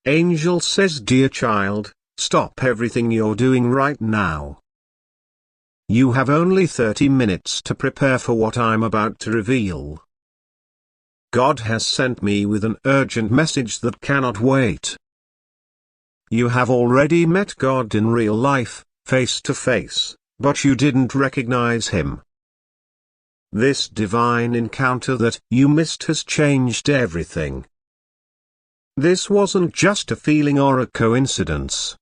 Angel says, "Dear child, stop everything you're doing right now. You have only 30 minutes to prepare for what I'm about to reveal. God has sent me with an urgent message that cannot wait. You have already met God in real life, face to face, but you didn't recognize Him. This divine encounter that you missed has changed everything. This wasn't just a feeling or a coincidence.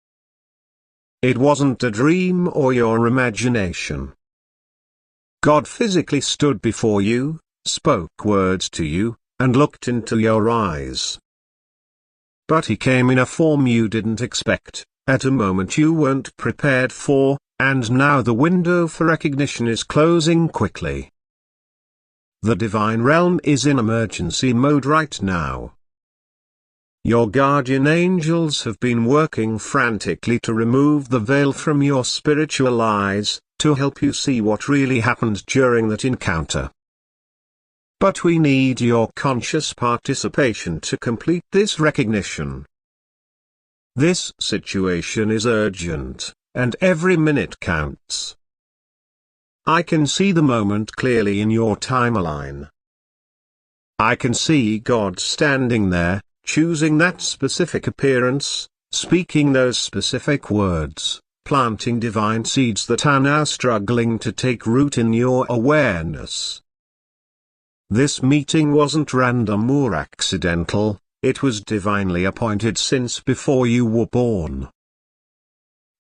It wasn't a dream or your imagination. God physically stood before you, spoke words to you, and looked into your eyes. But He came in a form you didn't expect, at a moment you weren't prepared for, and now the window for recognition is closing quickly. The divine realm is in emergency mode right now. Your guardian angels have been working frantically to remove the veil from your spiritual eyes, to help you see what really happened during that encounter. But we need your conscious participation to complete this recognition. This situation is urgent, and every minute counts. I can see the moment clearly in your timeline. I can see God standing there, choosing that specific appearance, speaking those specific words, planting divine seeds that are now struggling to take root in your awareness. This meeting wasn't random or accidental, it was divinely appointed since before you were born.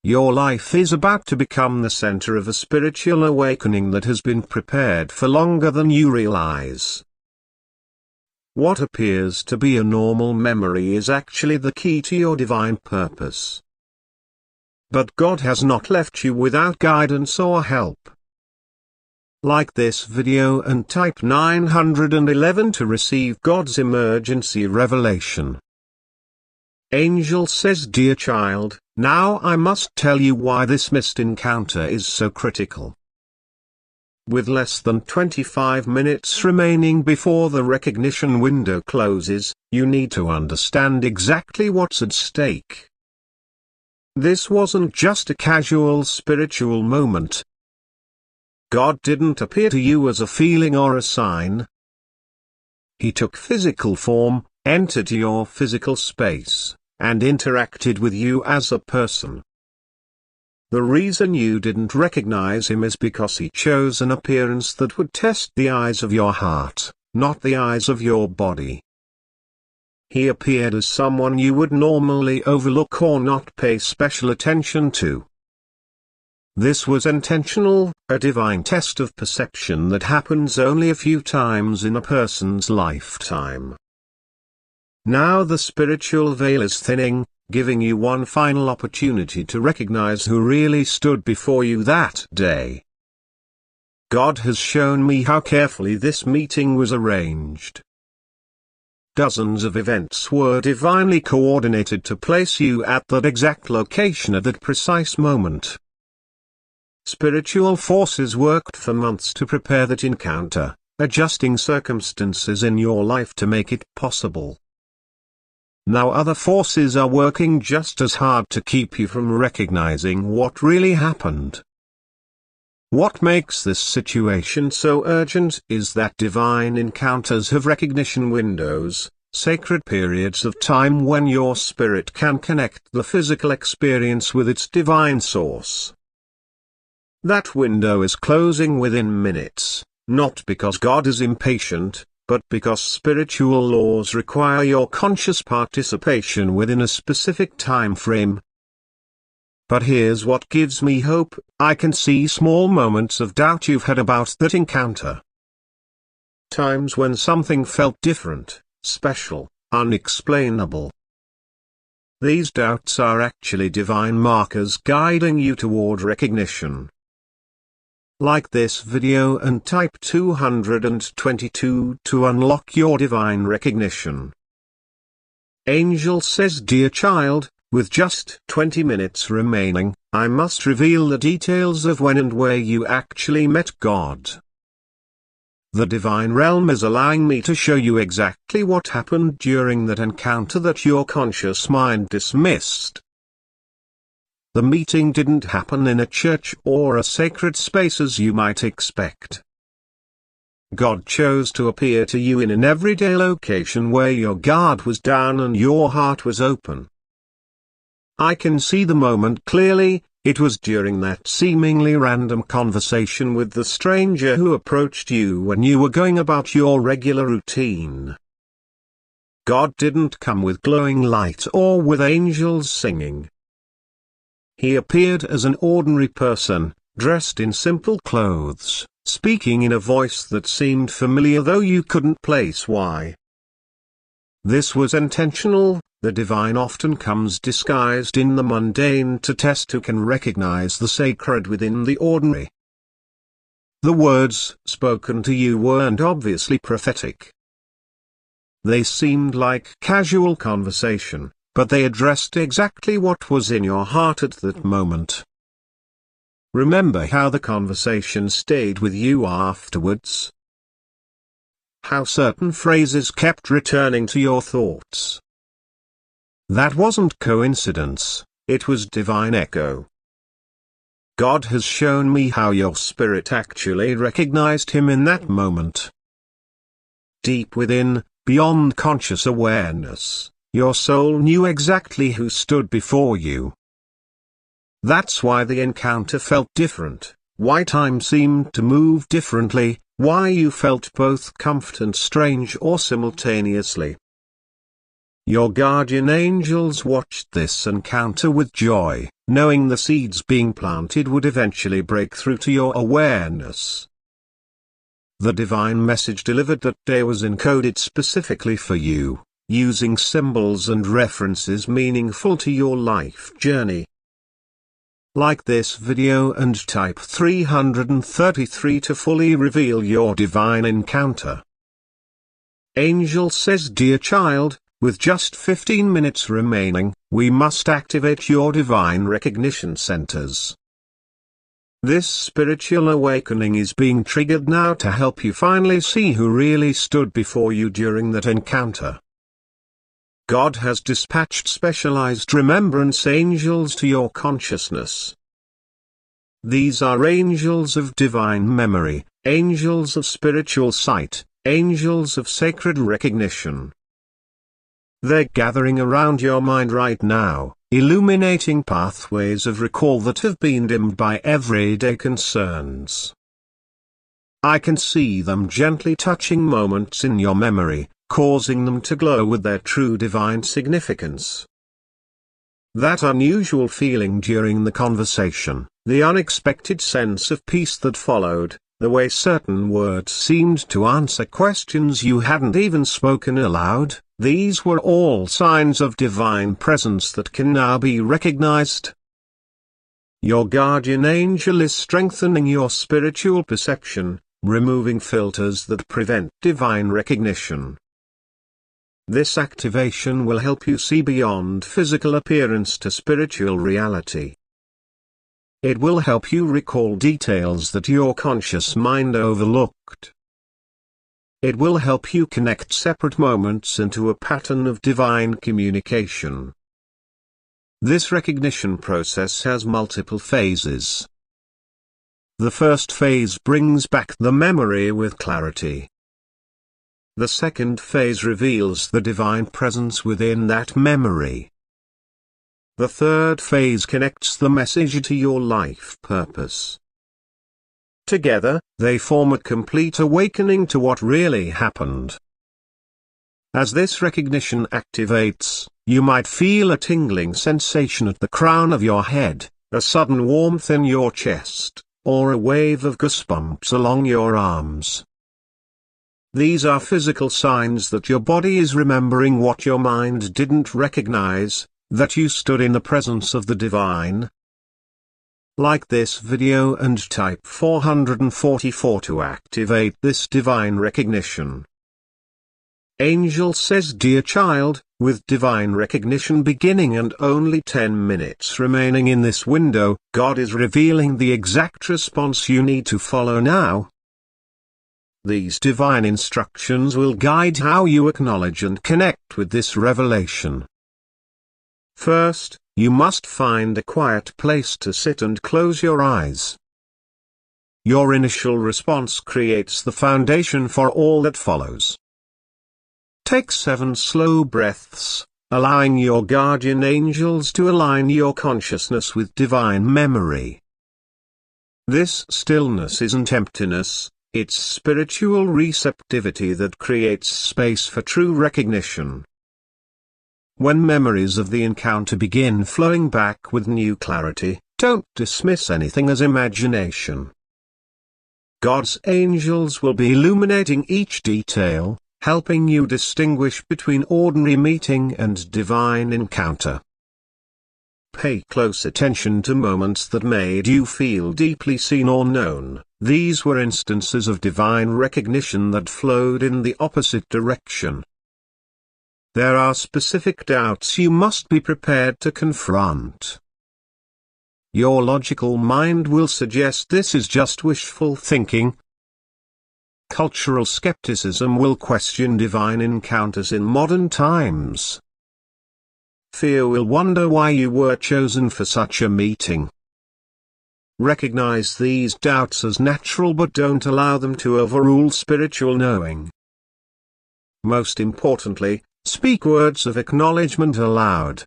Your life is about to become the center of a spiritual awakening that has been prepared for longer than you realize. What appears to be a normal memory is actually the key to your divine purpose. But God has not left you without guidance or help. Like this video and type 911 to receive God's emergency revelation. Angel says, "Dear child, now I must tell you why this missed encounter is so critical. With less than 25 minutes remaining before the recognition window closes, you need to understand exactly what's at stake. This wasn't just a casual spiritual moment. God didn't appear to you as a feeling or a sign. He took physical form, entered your physical space, and interacted with you as a person. The reason you didn't recognize Him is because He chose an appearance that would test the eyes of your heart, not the eyes of your body. He appeared as someone you would normally overlook or not pay special attention to. This was intentional, a divine test of perception that happens only a few times in a person's lifetime. Now the spiritual veil is thinning, giving you one final opportunity to recognize who really stood before you that day. God has shown me how carefully this meeting was arranged. Dozens of events were divinely coordinated to place you at that exact location at that precise moment. Spiritual forces worked for months to prepare that encounter, adjusting circumstances in your life to make it possible. Now other forces are working just as hard to keep you from recognizing what really happened. What makes this situation so urgent is that divine encounters have recognition windows, sacred periods of time when your spirit can connect the physical experience with its divine source. That window is closing within minutes, not because God is impatient, but because spiritual laws require your conscious participation within a specific time frame. But here's what gives me hope: I can see small moments of doubt you've had about that encounter. Times when something felt different, special, unexplainable. These doubts are actually divine markers guiding you toward recognition. Like this video and type 222 to unlock your divine recognition. Angel says, "Dear child, with just 20 minutes remaining, I must reveal the details of when and where you actually met God. The divine realm is allowing me to show you exactly what happened during that encounter that your conscious mind dismissed. The meeting didn't happen in a church or a sacred space as you might expect. God chose to appear to you in an everyday location where your guard was down and your heart was open. I can see the moment clearly. It was during that seemingly random conversation with the stranger who approached you when you were going about your regular routine. God didn't come with glowing light or with angels singing. He appeared as an ordinary person, dressed in simple clothes, speaking in a voice that seemed familiar though you couldn't place why. This was intentional. The divine often comes disguised in the mundane to test who can recognize the sacred within the ordinary. The words spoken to you weren't obviously prophetic. They seemed like casual conversation, but they addressed exactly what was in your heart at that moment. Remember how the conversation stayed with you afterwards? How certain phrases kept returning to your thoughts? That wasn't coincidence, it was divine echo. God has shown me how your spirit actually recognized him in that moment. Deep within, beyond conscious awareness, your soul knew exactly who stood before you. That's why the encounter felt different, why time seemed to move differently, why you felt both comfort and strange or simultaneously. Your guardian angels watched this encounter with joy, knowing the seeds being planted would eventually break through to your awareness. The divine message delivered that day was encoded specifically for you, using symbols and references meaningful to your life journey. Like this video and type 333 to fully reveal your divine encounter. Angel says, "Dear child, with just 15 minutes remaining, we must activate your divine recognition centers. This spiritual awakening is being triggered now to help you finally see who really stood before you during that encounter. God has dispatched specialized remembrance angels to your consciousness. These are angels of divine memory, angels of spiritual sight, angels of sacred recognition. They're gathering around your mind right now, illuminating pathways of recall that have been dimmed by everyday concerns. I can see them gently touching moments in your memory, causing them to glow with their true divine significance. That unusual feeling during the conversation, the unexpected sense of peace that followed, the way certain words seemed to answer questions you hadn't even spoken aloud, these were all signs of divine presence that can now be recognized. Your guardian angel is strengthening your spiritual perception, removing filters that prevent divine recognition. This activation will help you see beyond physical appearance to spiritual reality. It will help you recall details that your conscious mind overlooked. It will help you connect separate moments into a pattern of divine communication. This recognition process has multiple phases. The first phase brings back the memory with clarity. The second phase reveals the divine presence within that memory. The third phase connects the message to your life purpose. Together, they form a complete awakening to what really happened. As this recognition activates, you might feel a tingling sensation at the crown of your head, a sudden warmth in your chest, or a wave of goosebumps along your arms. These are physical signs that your body is remembering what your mind didn't recognize, that you stood in the presence of the divine. Like this video and type 444 to activate this divine recognition. Angel says, "Dear child, with divine recognition beginning and only 10 minutes remaining in this window, God is revealing the exact response you need to follow now. These divine instructions will guide how you acknowledge and connect with this revelation. First, you must find a quiet place to sit and close your eyes. Your initial response creates the foundation for all that follows. Take 7 slow breaths, allowing your guardian angels to align your consciousness with divine memory. This stillness isn't emptiness, it's spiritual receptivity that creates space for true recognition. When memories of the encounter begin flowing back with new clarity, don't dismiss anything as imagination. God's angels will be illuminating each detail, helping you distinguish between ordinary meeting and divine encounter. Pay close attention to moments that made you feel deeply seen or known. These were instances of divine recognition that flowed in the opposite direction. There are specific doubts you must be prepared to confront. Your logical mind will suggest this is just wishful thinking. Cultural skepticism will question divine encounters in modern times. Fear will wonder why you were chosen for such a meeting. Recognize these doubts as natural, but don't allow them to overrule spiritual knowing. Most importantly, speak words of acknowledgement aloud.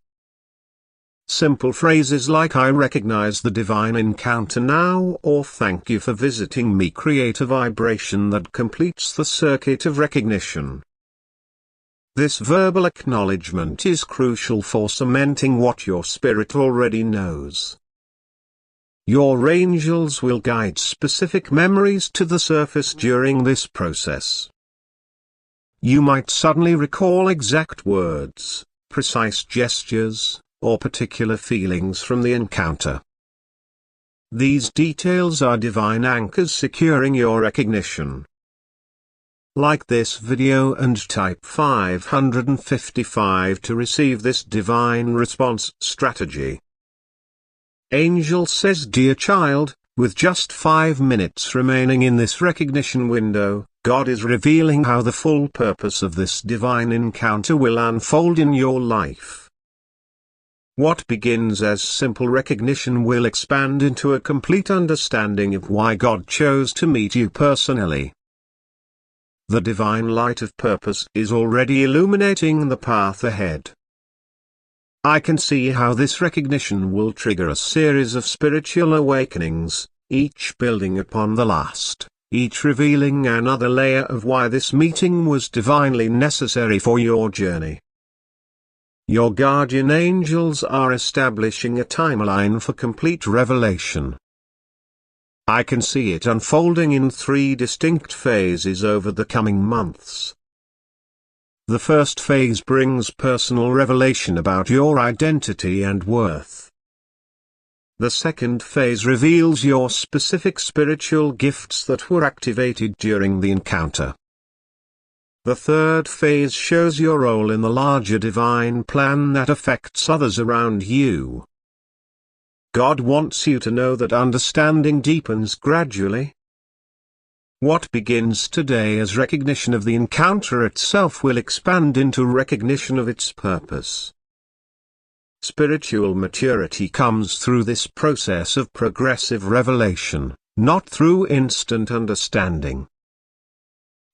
Simple phrases like "I recognize the divine encounter now" or "Thank you for visiting me" create a vibration that completes the circuit of recognition. This verbal acknowledgement is crucial for cementing what your spirit already knows. Your angels will guide specific memories to the surface during this process. You might suddenly recall exact words, precise gestures, or particular feelings from the encounter. These details are divine anchors securing your recognition. Like this video and type 555 to receive this divine response strategy. Angel says, "Dear child, with just 5 minutes remaining in this recognition window, God is revealing how the full purpose of this divine encounter will unfold in your life. What begins as simple recognition will expand into a complete understanding of why God chose to meet you personally. The divine light of purpose is already illuminating the path ahead. I can see how this recognition will trigger a series of spiritual awakenings, each building upon the last, each revealing another layer of why this meeting was divinely necessary for your journey. Your guardian angels are establishing a timeline for complete revelation. I can see it unfolding in 3 distinct phases over the coming months. The first phase brings personal revelation about your identity and worth. The second phase reveals your specific spiritual gifts that were activated during the encounter. The third phase shows your role in the larger divine plan that affects others around you. God wants you to know that understanding deepens gradually. What begins today as recognition of the encounter itself will expand into recognition of its purpose. Spiritual maturity comes through this process of progressive revelation, not through instant understanding.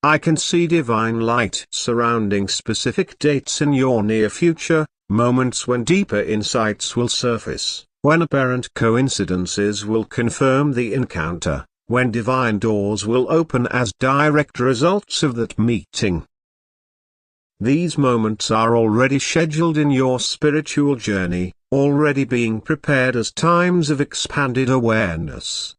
I can see divine light surrounding specific dates in your near future, moments when deeper insights will surface, when apparent coincidences will confirm the encounter, when divine doors will open as direct results of that meeting. These moments are already scheduled in your spiritual journey, already being prepared as times of expanded awareness.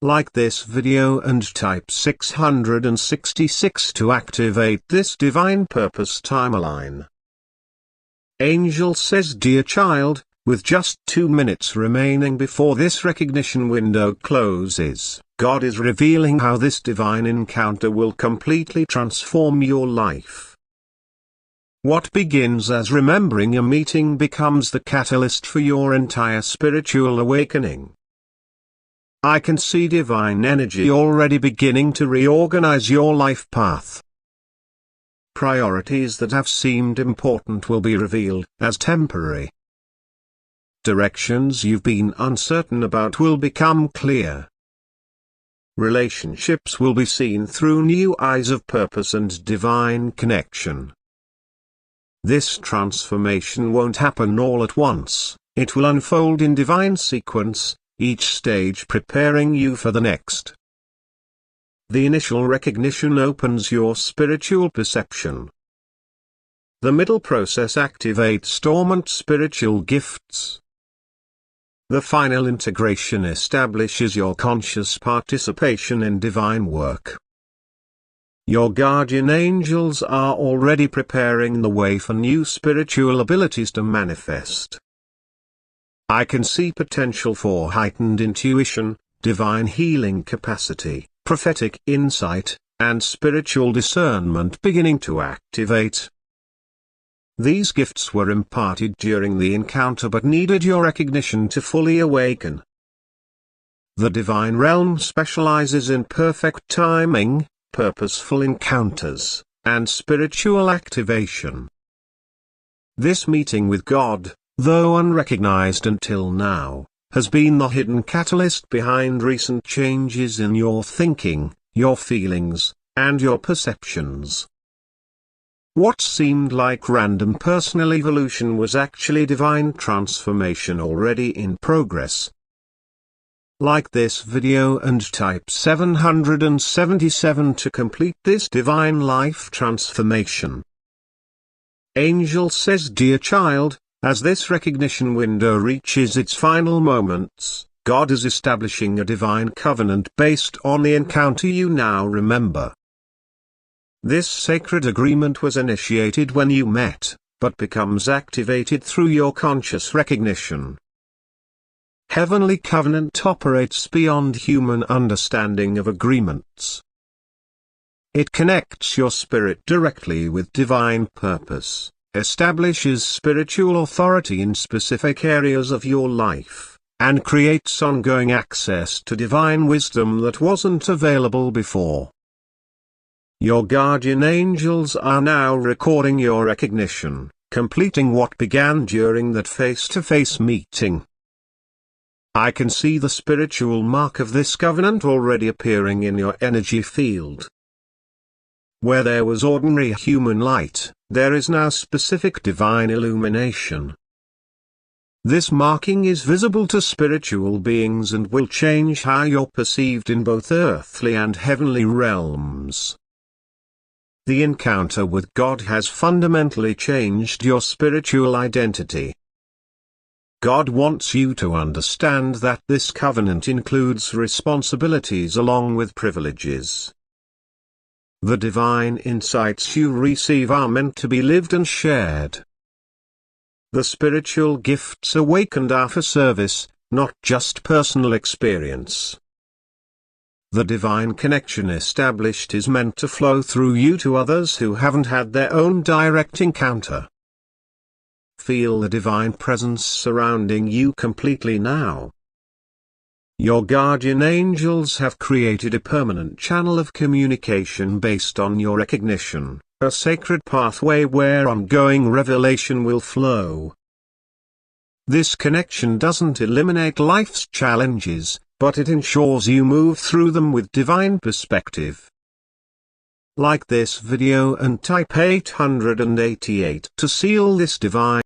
Like this video and type 666 to activate this divine purpose timeline. Angel says, "Dear child, with just 2 minutes remaining before this recognition window closes, God is revealing how this divine encounter will completely transform your life. What begins as remembering a meeting becomes the catalyst for your entire spiritual awakening. I can see divine energy already beginning to reorganize your life path. Priorities that have seemed important will be revealed as temporary. Directions you've been uncertain about will become clear. Relationships will be seen through new eyes of purpose and divine connection. This transformation won't happen all at once, it will unfold in divine sequence, each stage preparing you for the next. The initial recognition opens your spiritual perception. The middle process activates dormant spiritual gifts. The final integration establishes your conscious participation in divine work. Your guardian angels are already preparing the way for new spiritual abilities to manifest. I can see potential for heightened intuition, divine healing capacity, prophetic insight, and spiritual discernment beginning to activate. These gifts were imparted during the encounter but needed your recognition to fully awaken. The divine realm specializes in perfect timing, purposeful encounters, and spiritual activation. This meeting with God, though unrecognized until now, has been the hidden catalyst behind recent changes in your thinking, your feelings, and your perceptions. What seemed like random personal evolution was actually divine transformation already in progress. Like this video and type 777 to complete this divine life transformation. Angel says, dear child, as this recognition window reaches its final moments, God is establishing a divine covenant based on the encounter you now remember. This sacred agreement was initiated when you met, but becomes activated through your conscious recognition. Heavenly covenant operates beyond human understanding of agreements. It connects your spirit directly with divine purpose, establishes spiritual authority in specific areas of your life, and creates ongoing access to divine wisdom that wasn't available before. Your guardian angels are now recording your recognition, completing what began during that face-to-face meeting. I can see the spiritual mark of this covenant already appearing in your energy field. Where there was ordinary human light, there is now specific divine illumination. This marking is visible to spiritual beings and will change how you're perceived in both earthly and heavenly realms. The encounter with God has fundamentally changed your spiritual identity. God wants you to understand that this covenant includes responsibilities along with privileges. The divine insights you receive are meant to be lived and shared. The spiritual gifts awakened are for service, not just personal experience. The divine connection established is meant to flow through you to others who haven't had their own direct encounter. Feel the divine presence surrounding you completely now. Your guardian angels have created a permanent channel of communication based on your recognition, a sacred pathway where ongoing revelation will flow. This connection doesn't eliminate life's challenges, but it ensures you move through them with divine perspective. Like this video and type 888 to seal this divine